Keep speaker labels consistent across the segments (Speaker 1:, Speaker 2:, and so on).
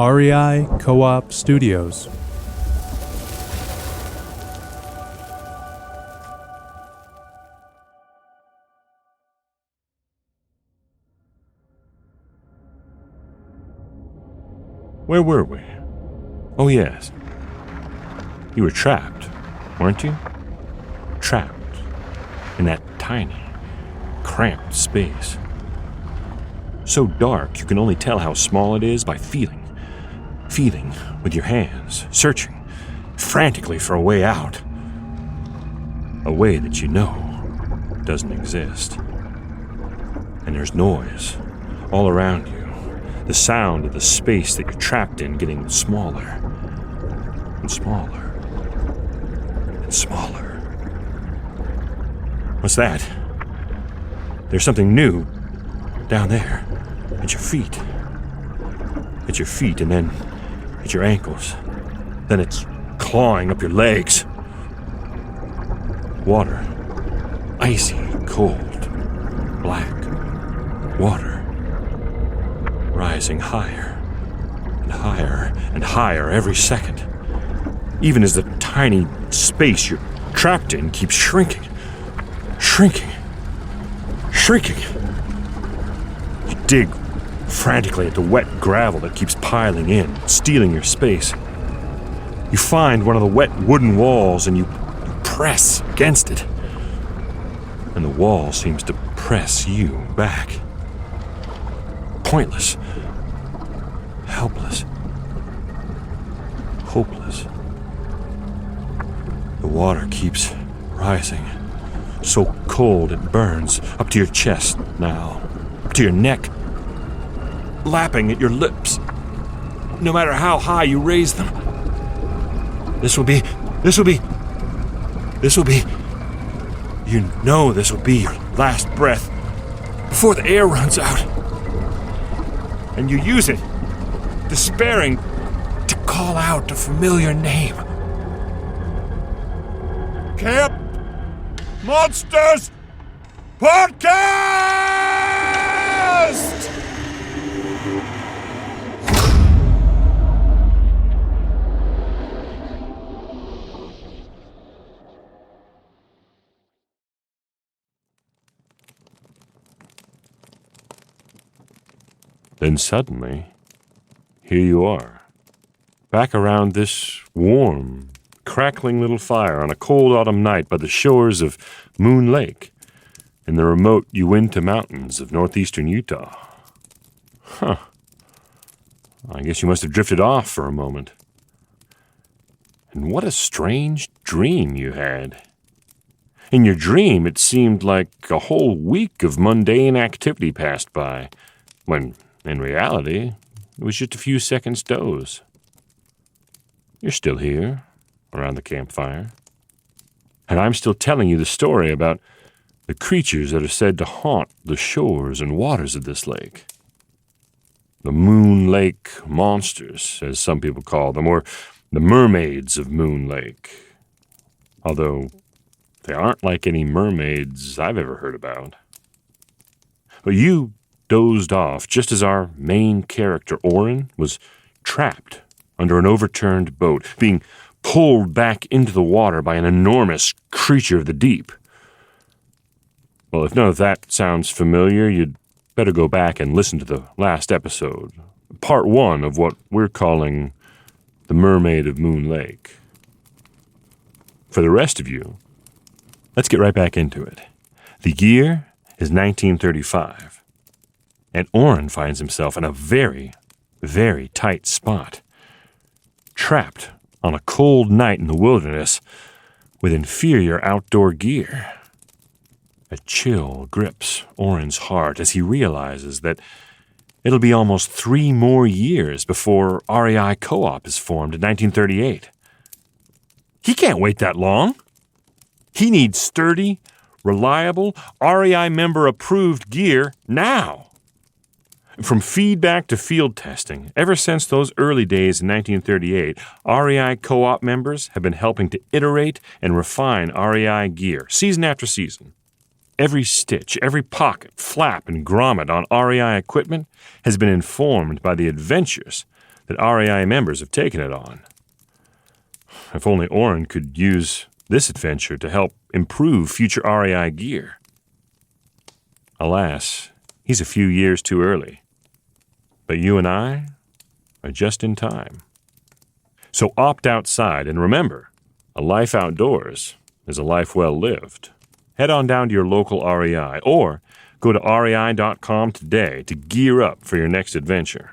Speaker 1: REI Co-op Studios.
Speaker 2: Where were we? Oh, yes. You were trapped, weren't you? Trapped in that tiny, cramped space. So dark you can only tell how small it is by feeling with your hands, searching frantically for a way out. A way that you know doesn't exist. And there's noise all around you. The sound of the space that you're trapped in getting smaller and smaller and smaller. What's that? There's something new down there at your feet. At your feet and then at your ankles. Then it's clawing up your legs. Water. Icy, cold, black water. Rising higher and higher and higher every second, even as the tiny space you're trapped in keeps shrinking. You dig frantically at the wet gravel that keeps piling in, stealing your space. You find one of the wet wooden walls and you press against it. And the wall seems to press you back. Pointless, helpless, hopeless. The water keeps rising, so cold it burns up to your chest now, up to your neck, lapping at your lips, no matter how high you raise them. This will be, you know this will be your last breath before the air runs out. And you use it, despairing, to call out a familiar name. Camp Monsters Podcast! Then suddenly, here you are, back around this warm, crackling little fire on a cold autumn night by the shores of Moon Lake in the remote Uinta Mountains of northeastern Utah. Huh. I guess you must have drifted off for a moment. And what a strange dream you had. In your dream, it seemed like a whole week of mundane activity passed by, when in reality, it was just a few seconds' doze. You're still here, around the campfire. And I'm still telling you the story about the creatures that are said to haunt the shores and waters of this lake. The Moon Lake monsters, as some people call them, or the mermaids of Moon Lake. Although they aren't like any mermaids I've ever heard about. But you dozed off just as our main character, Oren, was trapped under an overturned boat, being pulled back into the water by an enormous creature of the deep. Well, if none of that sounds familiar, you'd better go back and listen to the last episode, part 1 of what we're calling The Mermaid of Moon Lake. For the rest of you, let's get right back into it. The year is 1935. And Oren finds himself in a very, very tight spot, trapped on a cold night in the wilderness with inferior outdoor gear. A chill grips Oren's heart as he realizes that it'll be almost 3 more years before REI Co-op is formed in 1938. He can't wait that long. He needs sturdy, reliable, REI member-approved gear now. From feedback to field testing, ever since those early days in 1938, REI Co-op members have been helping to iterate and refine REI gear, season after season. Every stitch, every pocket, flap, and grommet on REI equipment has been informed by the adventures that REI members have taken it on. If only Oren could use this adventure to help improve future REI gear. Alas, he's a few years too early. But you and I are just in time. So opt outside, and remember, a life outdoors is a life well lived. Head on down to your local REI, or go to rei.com today to gear up for your next adventure.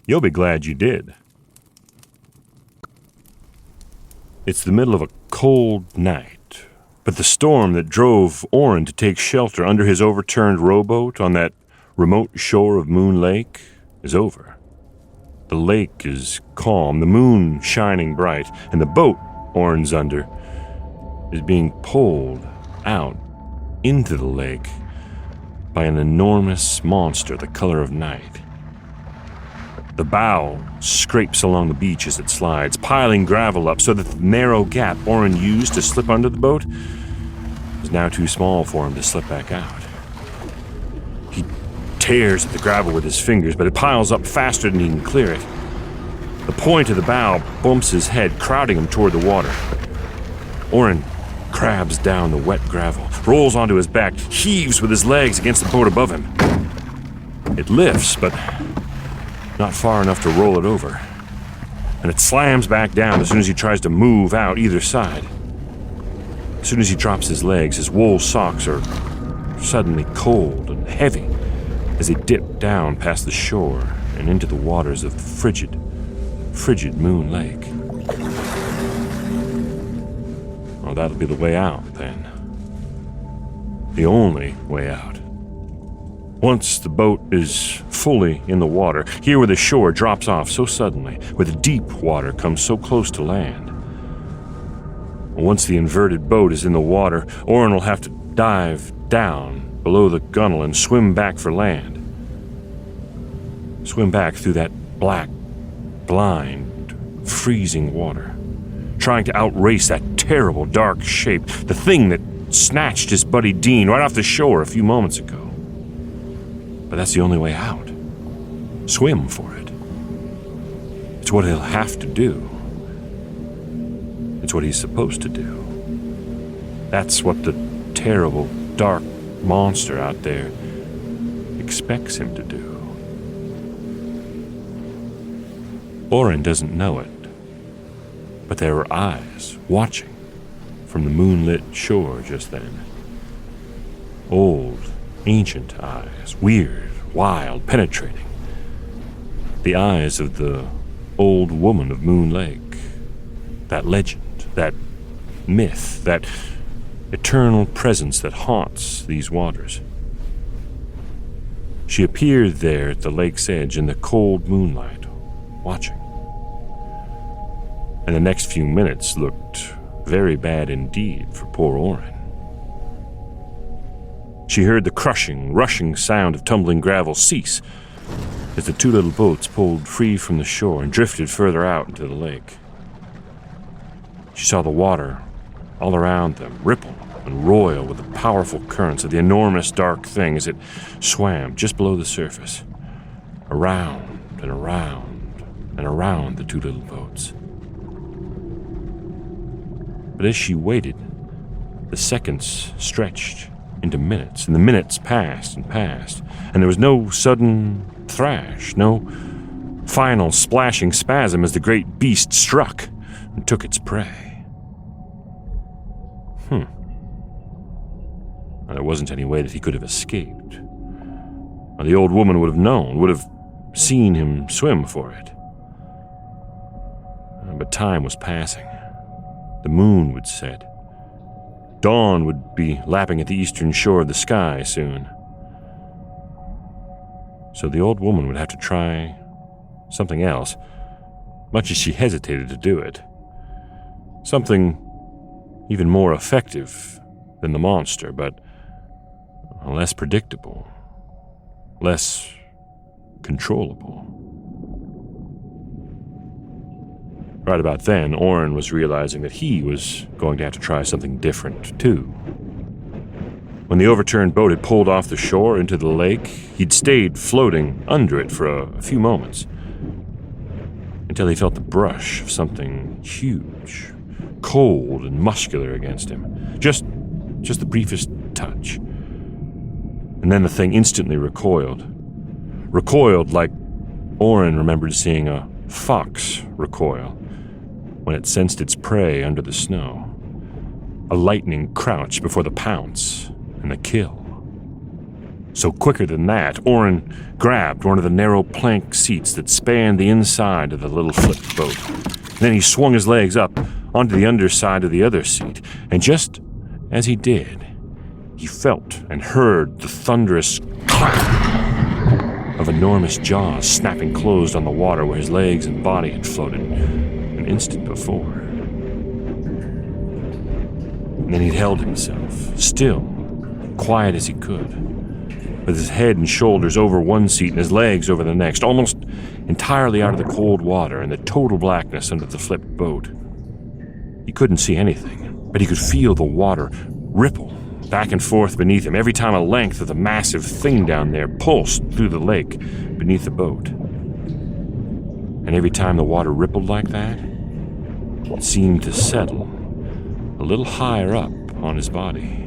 Speaker 2: You'll be glad you did. It's the middle of a cold night, but the storm that drove Oren to take shelter under his overturned rowboat on that remote shore of Moon Lake is over. The lake is calm, the moon shining bright, and the boat Oren's under is being pulled out into the lake by an enormous monster the color of night. The bow scrapes along the beach as it slides, piling gravel up so that the narrow gap Oren used to slip under the boat is now too small for him to slip back out. He tears at the gravel with his fingers, but it piles up faster than he can clear it. The point of the bow bumps his head, crowding him toward the water. Oren crabs down the wet gravel, rolls onto his back, heaves with his legs against the boat above him. It lifts, but not far enough to roll it over, and it slams back down as soon as he tries to move out either side. As soon as he drops his legs, his wool socks are suddenly cold and heavy as they dip down past the shore and into the waters of the frigid Moon Lake. Oh, that'll be the way out, then. The only way out. Once the boat is fully in the water, here where the shore drops off so suddenly, where the deep water comes so close to land. Once the inverted boat is in the water, Oren will have to dive down below the gunwale and swim back for land. Swim back through that black, blind, freezing water, trying to outrace that terrible dark shape, the thing that snatched his buddy Dean right off the shore a few moments ago. But that's the only way out. Swim for it. It's what he'll have to do. It's what he's supposed to do. That's what the terrible, dark monster out there expects him to do. Oren doesn't know it, but there were eyes watching from the moonlit shore just then. Old, ancient eyes, weird, wild, penetrating. The eyes of the old woman of Moon Lake. That legend, that myth, that eternal presence that haunts these waters. She appeared there at the lake's edge in the cold moonlight, watching. And the next few minutes looked very bad indeed for poor Oren. She heard the crushing, rushing sound of tumbling gravel cease as the two little boats pulled free from the shore and drifted further out into the lake. She saw the water all around them ripple and roil with the powerful currents of the enormous dark thing as it swam just below the surface, around and around and around the two little boats. But as she waited, the seconds stretched into minutes, and the minutes passed, and there was no sudden thrash, no final splashing spasm as the great beast struck and took its prey. Now, there wasn't any way that he could have escaped. Now, the old woman would have known, would have seen him swim for it. But time was passing. The moon would set. Dawn would be lapping at the eastern shore of the sky soon. So the old woman would have to try something else, much as she hesitated to do it. Something even more effective than the monster, but less predictable, less controllable. Right about then, Oren was realizing that he was going to have to try something different, too. When the overturned boat had pulled off the shore into the lake, he'd stayed floating under it for a few moments. until he felt the brush of something huge, cold and muscular against him. Just the briefest touch. And then the thing instantly recoiled. Recoiled like Oren remembered seeing a fox recoil when it sensed its prey under the snow. A lightning crouch before the pounce and the kill. So quicker than that, Oren grabbed one of the narrow plank seats that spanned the inside of the little flipped boat. Then he swung his legs up onto the underside of the other seat, and just as he did, he felt and heard the thunderous clap of enormous jaws snapping closed on the water where his legs and body had floated an instant before. And then he'd held himself, still, quiet as he could, with his head and shoulders over one seat and his legs over the next, almost entirely out of the cold water and the total blackness under the flipped boat. He couldn't see anything, but he could feel the water ripple back and forth beneath him every time a length of the massive thing down there pulsed through the lake beneath the boat. And every time the water rippled like that, it seemed to settle a little higher up on his body.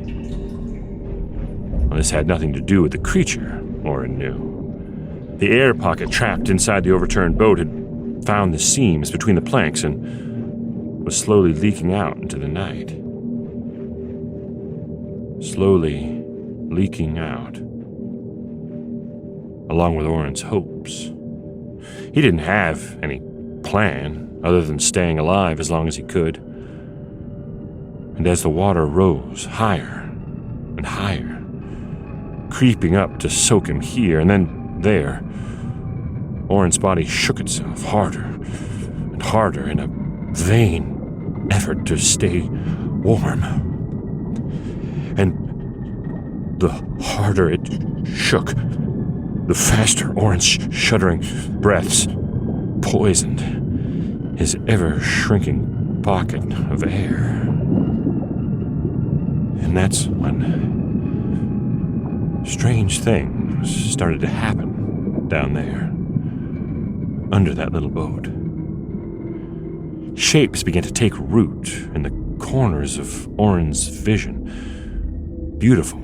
Speaker 2: Well, this had nothing to do with the creature, Oren knew. The air pocket trapped inside the overturned boat had found the seams between the planks and was slowly leaking out into the night. Slowly leaking out, along with Oren's hopes. He didn't have any plan other than staying alive as long as he could. And as the water rose higher and higher, creeping up to soak him here and then there, Oren's body shook itself harder and harder in a vain effort to stay warm. And the harder it shook, the faster Oren's shuddering breaths poisoned his ever-shrinking pocket of air. And that's when strange things started to happen down there, under that little boat. Shapes began to take root in the corners of Oren's vision. Beautiful,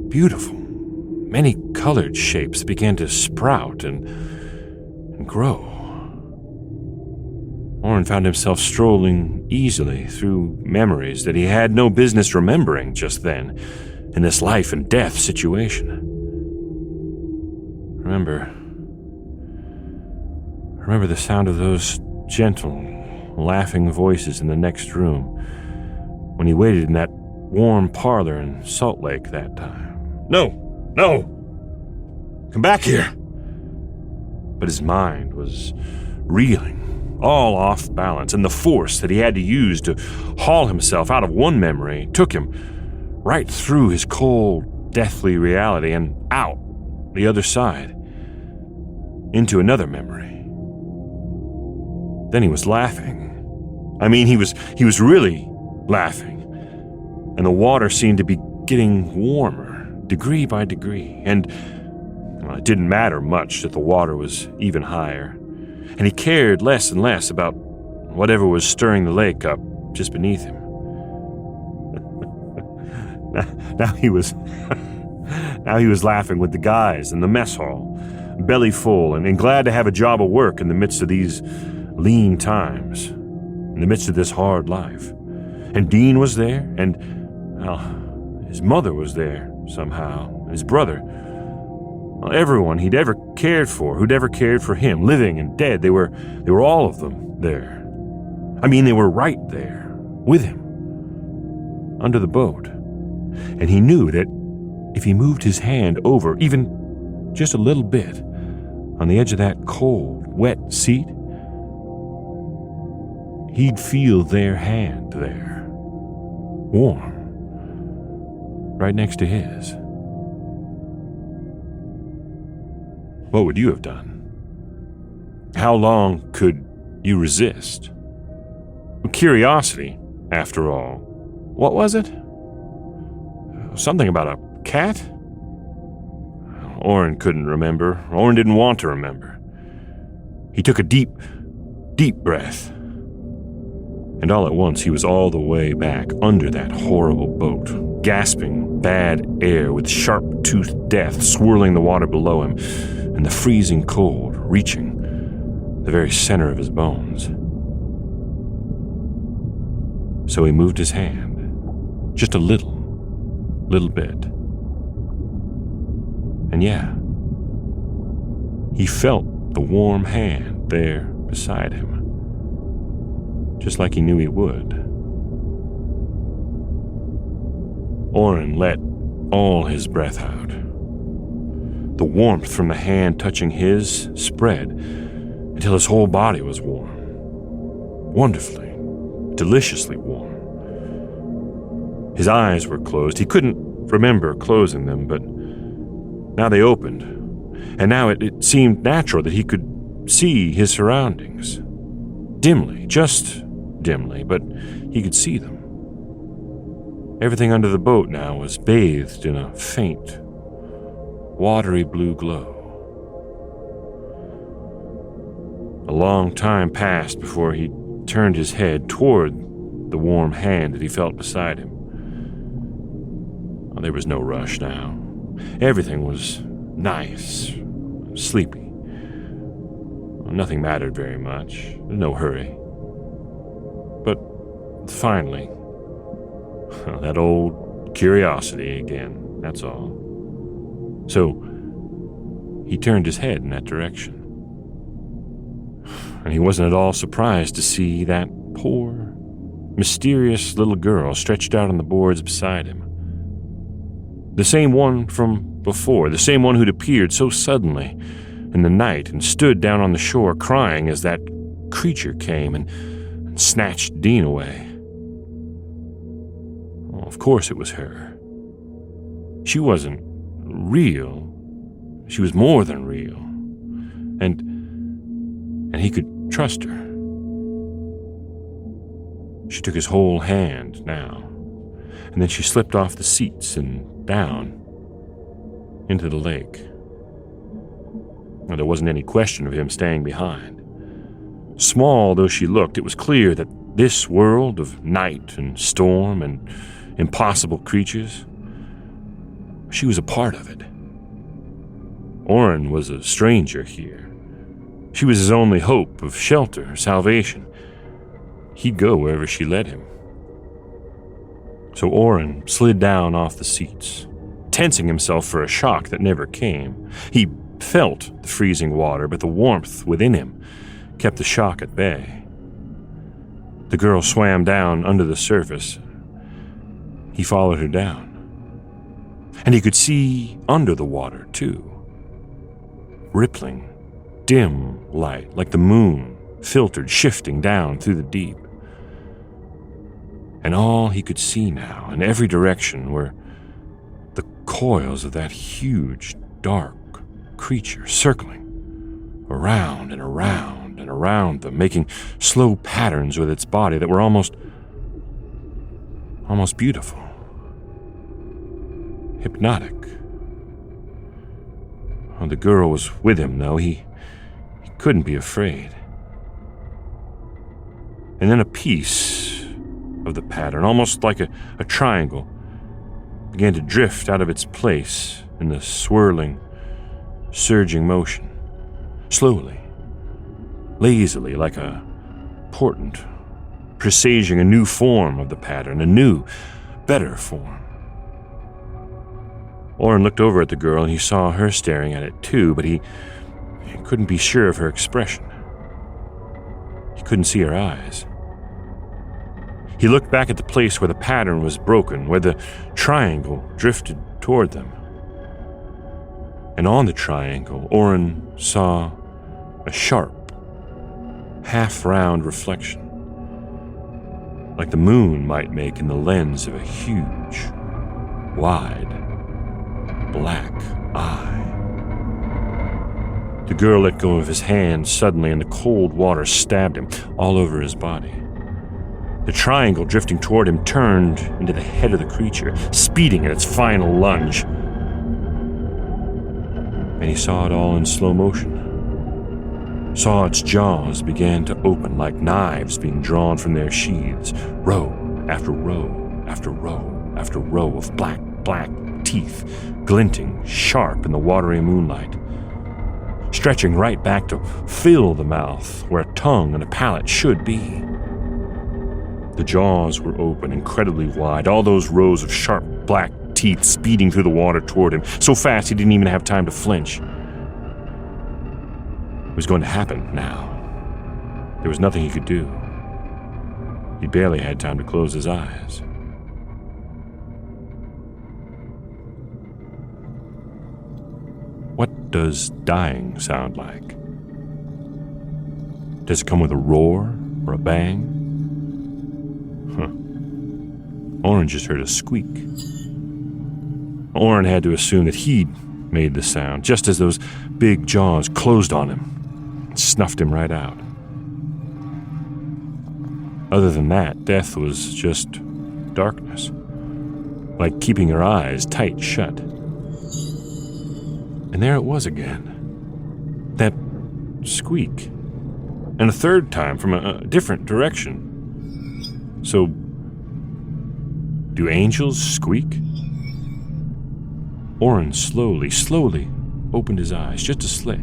Speaker 2: beautiful, many colored shapes began to sprout and grow. Oren found himself strolling easily through memories that he had no business remembering just then, in this life and death situation. Remember the sound of those gentle, laughing voices in the next room when he waited in that warm parlor in Salt Lake that time. No! Come back here! But his mind was reeling, all off balance, and the force that he had to use to haul himself out of one memory took him right through his cold, deathly reality and out the other side, into another memory. Then he was laughing. I mean, he was really laughing. And the water seemed to be getting warmer, degree by degree. And it didn't matter much that the water was even higher. And he cared less and less about whatever was stirring the lake up just beneath him. Now he was laughing with the guys in the mess hall, belly full and glad to have a job of work in the midst of these lean times, in the midst of this hard life. And Dean was there, and his mother was there somehow, his brother. Well, everyone he'd ever cared for, who'd ever cared for him, living and dead, they were all of them there. I mean, they were right there with him, under the boat. And he knew that if he moved his hand over, even just a little bit, on the edge of that cold, wet seat, he'd feel their hand there, warm, right next to his. What would you have done? How long could you resist? Curiosity, after all. What was it? Something about a cat? Oren couldn't remember. Oren didn't want to remember. He took a deep, Deep breath. And all at once he was all the way back under that horrible boat, gasping bad air with sharp-toothed death swirling the water below him, and the freezing cold reaching the very center of his bones. So he moved his hand, just a little bit. And yeah, he felt the warm hand there beside him, just like he knew he would. Oren let all his breath out. The warmth from the hand touching his spread until his whole body was warm. Wonderfully, deliciously warm. His eyes were closed. He couldn't remember closing them, but now they opened, and now it seemed natural that he could see his surroundings. Dimly, just dimly, but he could see them. Everything under the boat now was bathed in a faint, watery blue glow. A long time passed before he turned his head toward the warm hand that he felt beside him. There was no rush now. Everything was nice, sleepy. Nothing mattered very much. No hurry. But finally, that old curiosity again, that's all. So he turned his head in that direction. And he wasn't at all surprised to see that poor, mysterious little girl stretched out on the boards beside him. The same one from before, the same one who'd appeared so suddenly in the night and stood down on the shore crying as that creature came and snatched Dean away. Well, of course it was her. She wasn't real. She was more than real. And he could trust her. She took his whole hand now, and then she slipped off the seats and down into the lake. Now, there wasn't any question of him staying behind. Small though she looked, it was clear that this world of night and storm and impossible creatures, she was a part of it. Oren was a stranger here. She was his only hope of shelter, salvation. He'd go wherever she led him. So Oren slid down off the seats, tensing himself for a shock that never came. He felt the freezing water, but the warmth within him kept the shock at bay. The girl swam down under the surface. He followed her down. And he could see under the water, too. Rippling, dim light, like the moon, filtered, shifting down through the deep. And all he could see now, in every direction, were the coils of that huge, dark creature circling around and around and around them, making slow patterns with its body that were almost beautiful, hypnotic. When the girl was with him, though, he couldn't be afraid. And then a piece of the pattern, almost like a triangle, began to drift out of its place in the swirling, surging motion, slowly, lazily, like a portent, presaging a new form of the pattern, a new, better form. Oren looked over at the girl and he saw her staring at it too, but he couldn't be sure of her expression. He couldn't see her eyes. He looked back at the place where the pattern was broken, where the triangle drifted toward them. And on the triangle, Oren saw a sharp, half-round reflection, like the moon might make in the lens of a huge, wide, black eye. The girl let go of his hand suddenly, and the cold water stabbed him all over his body. The triangle drifting toward him turned into the head of the creature, speeding in its final lunge. And he saw it all in slow motion. saw its jaws begin to open like knives being drawn from their sheaths, row after row after row after row of black teeth, glinting sharp in the watery moonlight, stretching right back to fill the mouth where a tongue and a palate should be. The jaws were open incredibly wide, all those rows of sharp black teeth speeding through the water toward him, so fast he didn't even have time to flinch. It was going to happen now. There was nothing he could do. He barely had time to close his eyes. What does dying sound like? Does it come with a roar or a bang? Oren just heard a squeak. Oren had to assume that he'd made the sound, just as those big jaws closed on him and snuffed him right out. Other than that, death was just darkness, like keeping your eyes tight shut. And there it was again. That squeak. And a third time from a different direction. So, do angels squeak? Oren slowly opened his eyes, just a slit.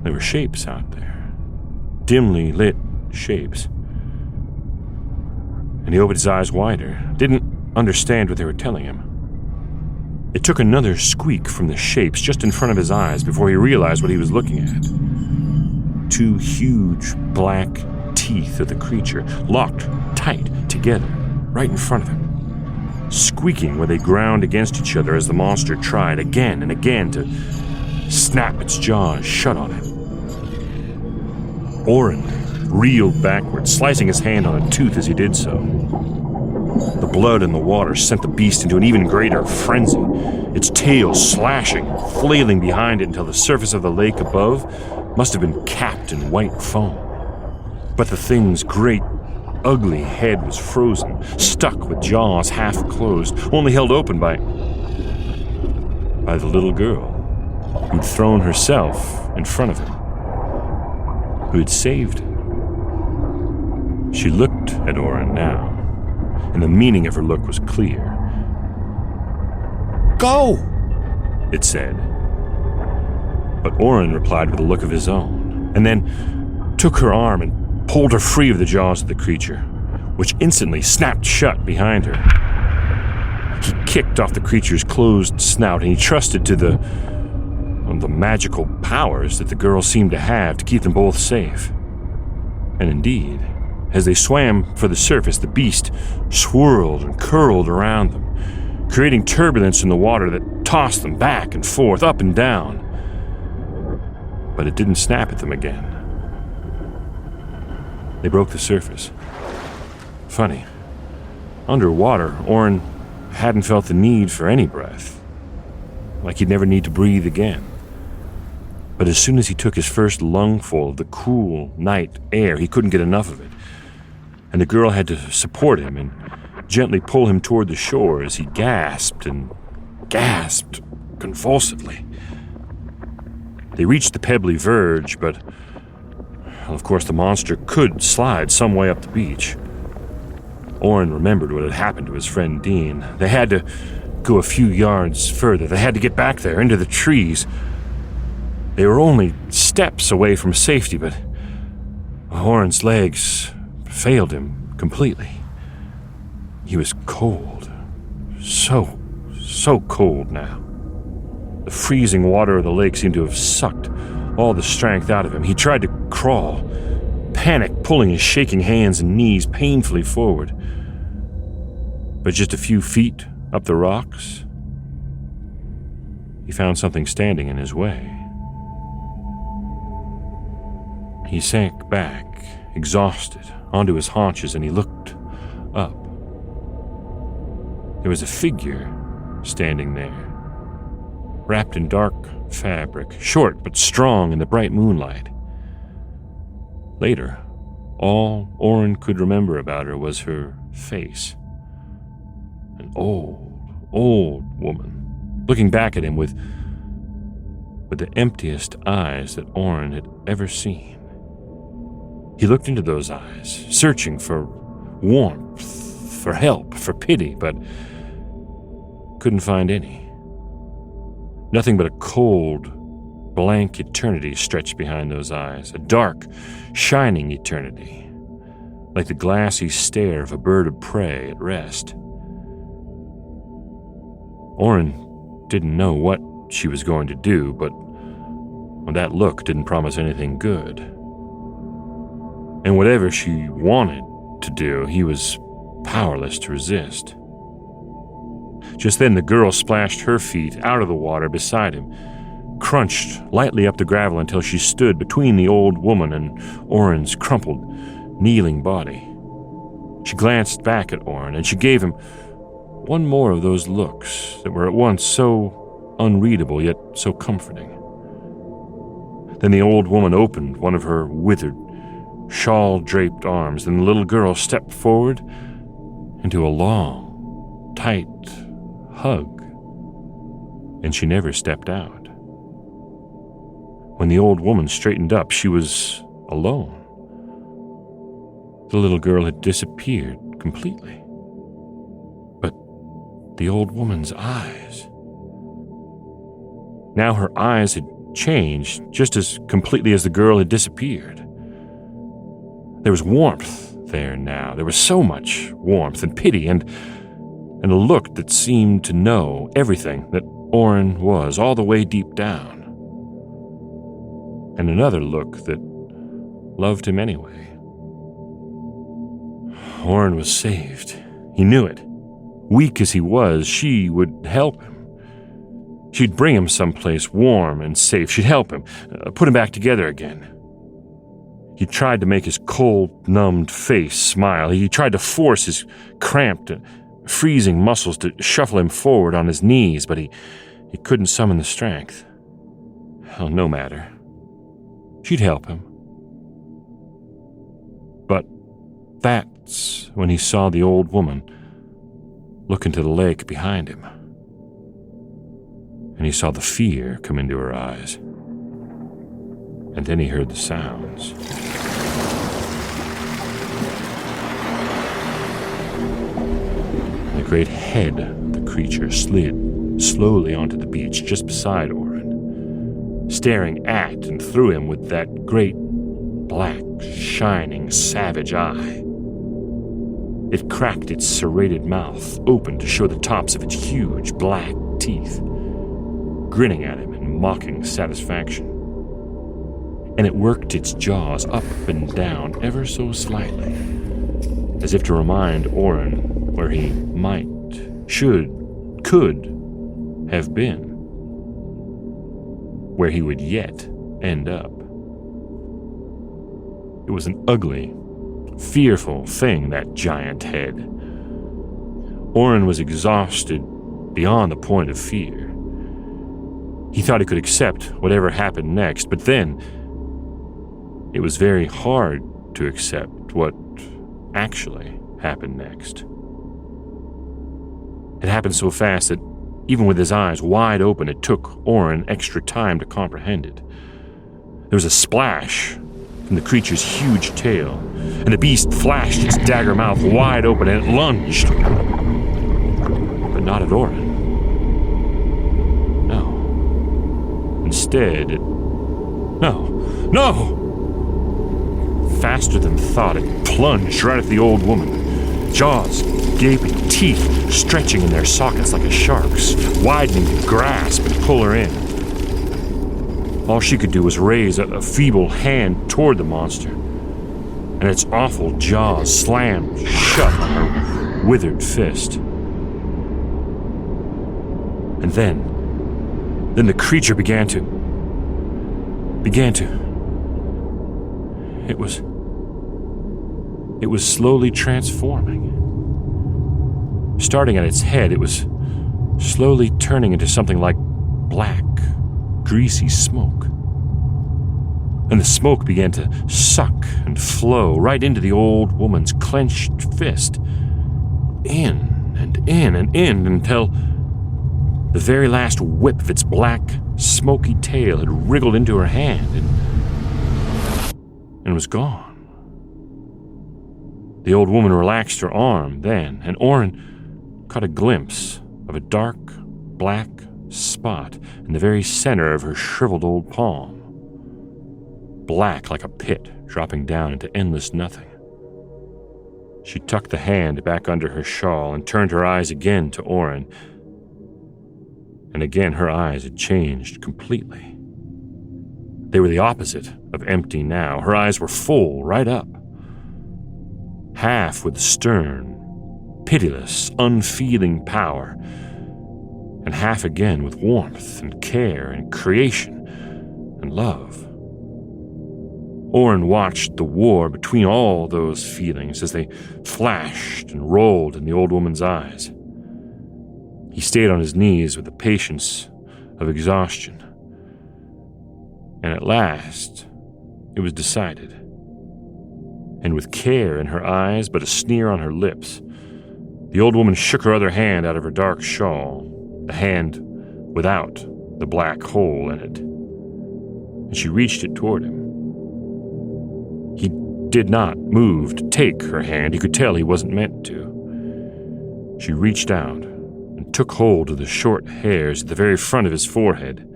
Speaker 2: There were shapes out there. Dimly lit shapes. And he opened his eyes wider, didn't understand what they were telling him. It took another squeak from the shapes just in front of his eyes before he realized what he was looking at. Two huge black teeth of the creature, locked tight together, right in front of him, squeaking where they ground against each other as the monster tried again and again to snap its jaws shut on him. Oren reeled backwards, slicing his hand on a tooth as he did so. The blood in the water sent the beast into an even greater frenzy, its tail slashing, flailing behind it until the surface of the lake above must have been capped in white foam. But the thing's great, ugly head was frozen, stuck with jaws half closed, only held open by the little girl who'd thrown herself in front of him, who had saved him. She looked at Oren now, and the meaning of her look was clear. "Go!" it said. But Oren replied with a look of his own, and then took her arm and pulled her free of the jaws of the creature, which instantly snapped shut behind her. He kicked off the creature's closed snout, and he trusted to the magical powers that the girl seemed to have to keep them both safe. And indeed, as they swam for the surface, the beast swirled and curled around them, creating turbulence in the water that tossed them back and forth, up and down. But it didn't snap at them again. They broke the surface. Funny. Underwater, Oren hadn't felt the need for any breath, like he'd never need to breathe again. But as soon as he took his first lungful of the cool night air, he couldn't get enough of it, and the girl had to support him and gently pull him toward the shore as he gasped and gasped convulsively. They reached the pebbly verge, but, well, of course, the monster could slide some way up the beach. Oren remembered what had happened to his friend Dean. They had to go a few yards further. They had to get back there, into the trees. They were only steps away from safety, but Oren's legs failed him completely. He was cold. So cold now. The freezing water of the lake seemed to have sucked all the strength out of him. He tried to crawl, panic pulling his shaking hands and knees painfully forward. But just a few feet up the rocks, he found something standing in his way. He sank back, exhausted, onto his haunches, and he looked up. There was a figure standing there, wrapped in dark fabric, short but strong in the bright moonlight. Later, all Oren could remember about her was her face. An old woman, looking back at him with with the emptiest eyes that Oren had ever seen. He looked into those eyes, searching for warmth, for help, for pity, but couldn't find any. Nothing but a cold, blank eternity stretched behind those eyes, a dark, shining eternity, like the glassy stare of a bird of prey at rest. Oren didn't know what she was going to do, but that look didn't promise anything good. And whatever she wanted to do, he was powerless to resist. Just then the girl splashed her feet out of the water beside him, crunched lightly up the gravel until she stood between the old woman and Oren's crumpled, kneeling body. She glanced back at Oren, and she gave him one more of those looks that were at once so unreadable yet so comforting. Then the old woman opened one of her withered, shawl-draped arms, and the little girl stepped forward into a long, tight hug, and she never stepped out. When the old woman straightened up, she was alone. The little girl had disappeared completely. But the old woman's eyes. Now her eyes had changed just as completely as the girl had disappeared. There was warmth there now. There was so much warmth and pity and a look that seemed to know everything that Oren was all the way deep down. And another look that loved him anyway. Oren was saved. He knew it. Weak as he was, she would help him. She'd bring him someplace warm and safe. She'd help him, put him back together again. He tried to make his cold, numbed face smile. He tried to force his cramped, freezing muscles to shuffle him forward on his knees, but he couldn't summon the strength. Hell, no matter. She'd help him. But that's when he saw the old woman look into the lake behind him. And he saw the fear come into her eyes. And then he heard the sounds. The great head of the creature slid slowly onto the beach just beside Oren, staring at and through him with that great, black, shining, savage eye. It cracked its serrated mouth open to show the tops of its huge, black teeth, grinning at him in mocking satisfaction. And it worked its jaws up and down ever so slightly, as if to remind Oren where he might, should, could have been, where he would yet end up. It was an ugly, fearful thing, that giant head. Oren was exhausted beyond the point of fear. He thought he could accept whatever happened next, but then it was very hard to accept what actually happened next. It happened so fast that even with his eyes wide open, it took Oren extra time to comprehend it. There was a splash from the creature's huge tail, and the beast flashed its dagger mouth wide open, and it lunged. But not at Oren. No. Instead, No! Faster than thought, it plunged right at the old woman. Jaws gaping, teeth stretching in their sockets like a shark's, widening to grasp and pull her in. All she could do was raise a feeble hand toward the monster, and its awful jaws slammed shut on her withered fist. And then the creature began to... It was slowly transforming. Starting at its head, it was slowly turning into something like black, greasy smoke. And the smoke began to suck and flow right into the old woman's clenched fist. In and in and in until the very last whip of its black, smoky tail had wriggled into her hand and was gone. The old woman relaxed her arm then, and Oren caught a glimpse of a dark, black spot in the very center of her shriveled old palm. Black like a pit, dropping down into endless nothing. She tucked the hand back under her shawl and turned her eyes again to Oren. And again her eyes had changed completely. They were the opposite of empty now. Her eyes were full, right up. Half with stern, pitiless, unfeeling power, and half again with warmth and care and creation and love. Oren watched the war between all those feelings as they flashed and rolled in the old woman's eyes. He stayed on his knees with the patience of exhaustion. And at last, it was decided. And with care in her eyes but a sneer on her lips, the old woman shook her other hand out of her dark shawl, the hand without the black hole in it, and she reached it toward him. He did not move to take her hand. He could tell he wasn't meant to. She reached out and took hold of the short hairs at the very front of his forehead,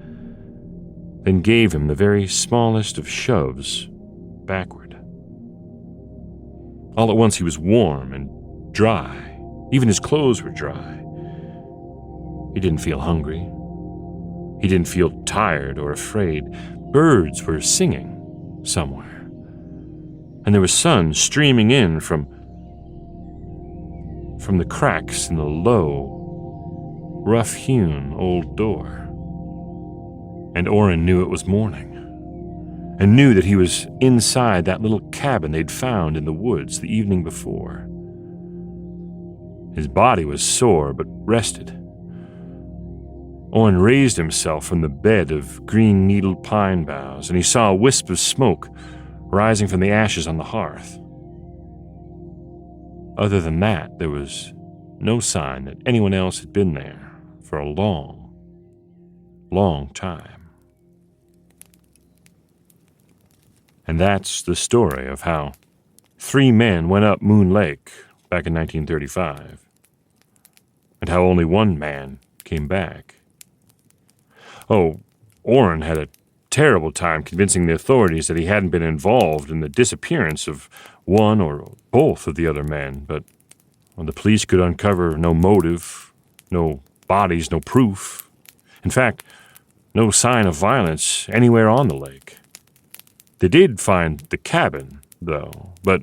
Speaker 2: then gave him the very smallest of shoves backward. All at once he was warm and dry. Even his clothes were dry. He didn't feel hungry. He didn't feel tired or afraid. Birds were singing somewhere. And there was sun streaming in from the cracks in the low, rough-hewn old door. And Oren knew it was morning, and knew that he was inside that little cabin they'd found in the woods the evening before. His body was sore but rested. Oren raised himself from the bed of green-needled pine boughs, and he saw a wisp of smoke rising from the ashes on the hearth. Other than that, there was no sign that anyone else had been there for a long, long time. And that's the story of how 3 men went up Moon Lake back in 1935, and how only 1 man came back. Oh, Oren had a terrible time convincing the authorities that he hadn't been involved in the disappearance of one or both of the other men, but the police could uncover no motive, no bodies, no proof. In fact, no sign of violence anywhere on the lake. They did find the cabin, though, but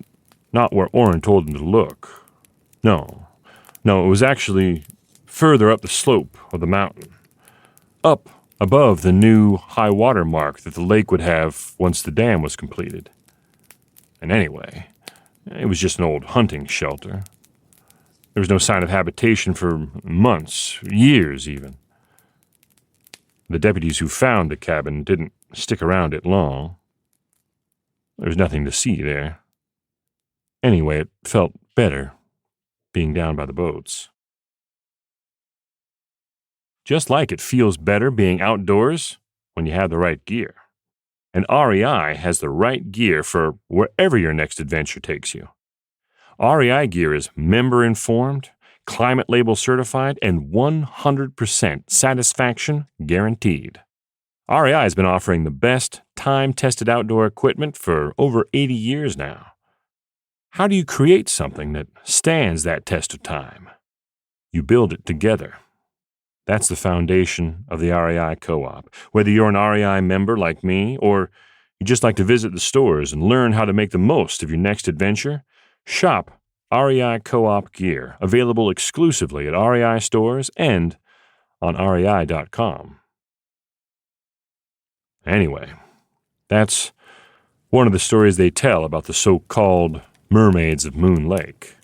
Speaker 2: not where Oren told them to look. No, it was actually further up the slope of the mountain, up above the new high water mark that the lake would have once the dam was completed. And anyway, it was just an old hunting shelter. There was no sign of habitation for months, years even. The deputies who found the cabin didn't stick around it long. There was nothing to see there. Anyway, it felt better being down by the boats. Just like it feels better being outdoors when you have the right gear. And REI has the right gear for wherever your next adventure takes you. REI gear is member-informed, climate label certified, and 100% satisfaction guaranteed. REI has been offering the best time-tested outdoor equipment for over 80 years now. How do you create something that stands that test of time? You build it together. That's the foundation of the REI Co-op. Whether you're an REI member like me, or you just like to visit the stores and learn how to make the most of your next adventure, shop REI Co-op gear, available exclusively at REI stores and on rei.com. Anyway, that's one of the stories they tell about the so-called mermaids of Moon Lake.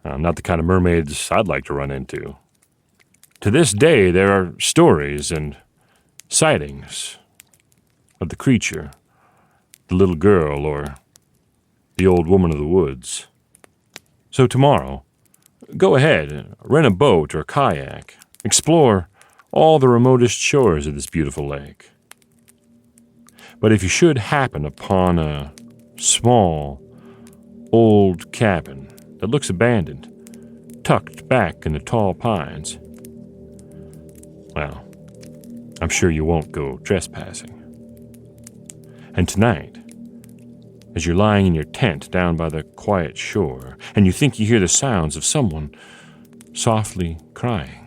Speaker 2: Not the kind of mermaids I'd like to run into. To this day, there are stories and sightings of the creature, the little girl, or the old woman of the woods. So tomorrow, go ahead, rent a boat or kayak, explore all the remotest shores of this beautiful lake. But if you should happen upon a small, old cabin that looks abandoned, tucked back in the tall pines, well, I'm sure you won't go trespassing. And tonight, as you're lying in your tent down by the quiet shore, and you think you hear the sounds of someone softly crying,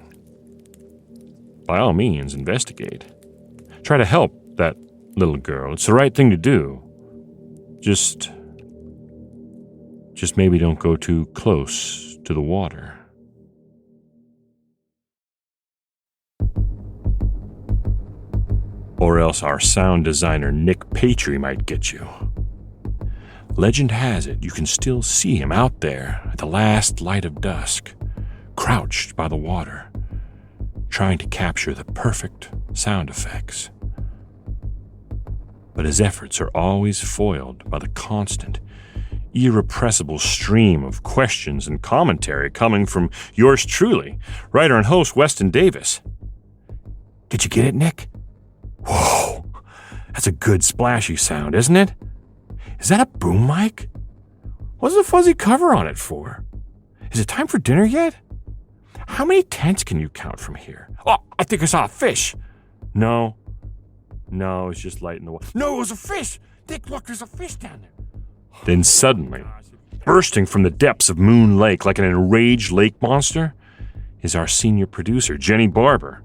Speaker 2: by all means, investigate. Try to help that little girl. It's the right thing to do. Just maybe don't go too close to the water. Or else our sound designer Nick Patry might get you. Legend has it you can still see him out there at the last light of dusk, crouched by the water, trying to capture the perfect sound effects. But his efforts are always foiled by the constant, irrepressible stream of questions and commentary coming from yours truly, writer and host Weston Davis. Did you get it, Nick? Whoa, that's a good splashy sound, isn't it? Is that a boom mic? What's the fuzzy cover on it for? Is it time for dinner yet? How many tents can you count from here? Oh, I think I saw a fish. No, it's just light in the water. No, it was a fish! Dick, look, there's a fish down there. Then suddenly, bursting from the depths of Moon Lake like an enraged lake monster, is our senior producer, Jenny Barber,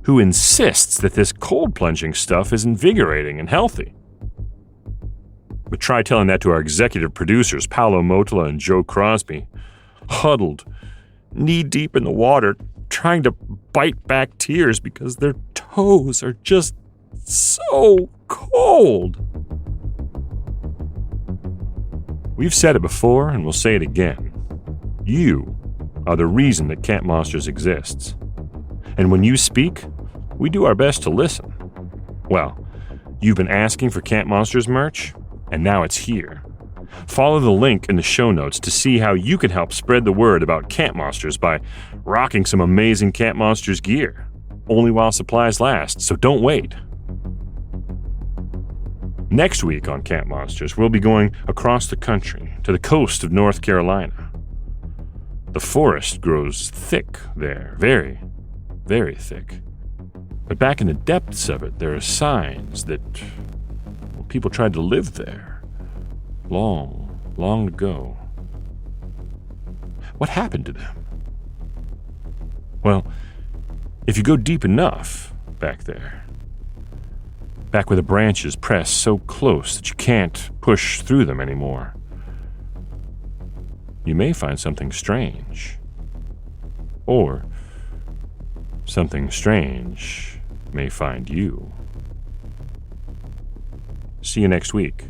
Speaker 2: who insists that this cold plunging stuff is invigorating and healthy. But try telling that to our executive producers, Paolo Motola and Joe Crosby, huddled, knee-deep in the water, trying to bite back tears because their toes are just so cold. We've said it before, and we'll say it again. You are the reason that Camp Monsters exists. And when you speak, we do our best to listen. Well, you've been asking for Camp Monsters merch, and now it's here. Follow the link in the show notes to see how you can help spread the word about Camp Monsters by rocking some amazing Camp Monsters gear. Only while supplies last, so don't wait. Next week on Camp Monsters, we'll be going across the country to the coast of North Carolina. The forest grows thick there, very, very thick. But back in the depths of it, there are signs that people tried to live there long, long ago. What happened to them? Well, if you go deep enough back there, back where the branches press so close that you can't push through them anymore, you may find something strange. Or something strange may find you. See you next week.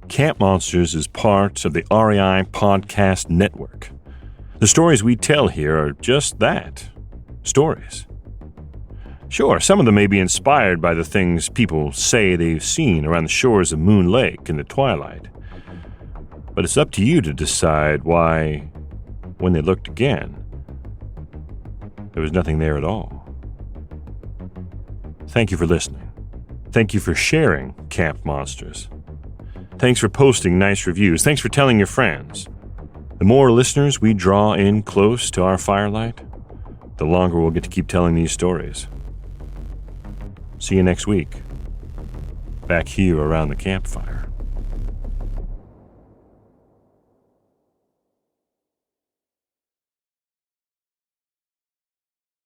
Speaker 2: Camp Monsters is part of the REI Podcast Network. The stories we tell here are just that, stories. Sure, some of them may be inspired by the things people say they've seen around the shores of Moon Lake in the twilight. But it's up to you to decide why, when they looked again, there was nothing there at all. Thank you for listening. Thank you for sharing Camp Monsters. Thanks for posting nice reviews. Thanks for telling your friends. The more listeners we draw in close to our firelight, the longer we'll get to keep telling these stories. See you next week, back here around the campfire.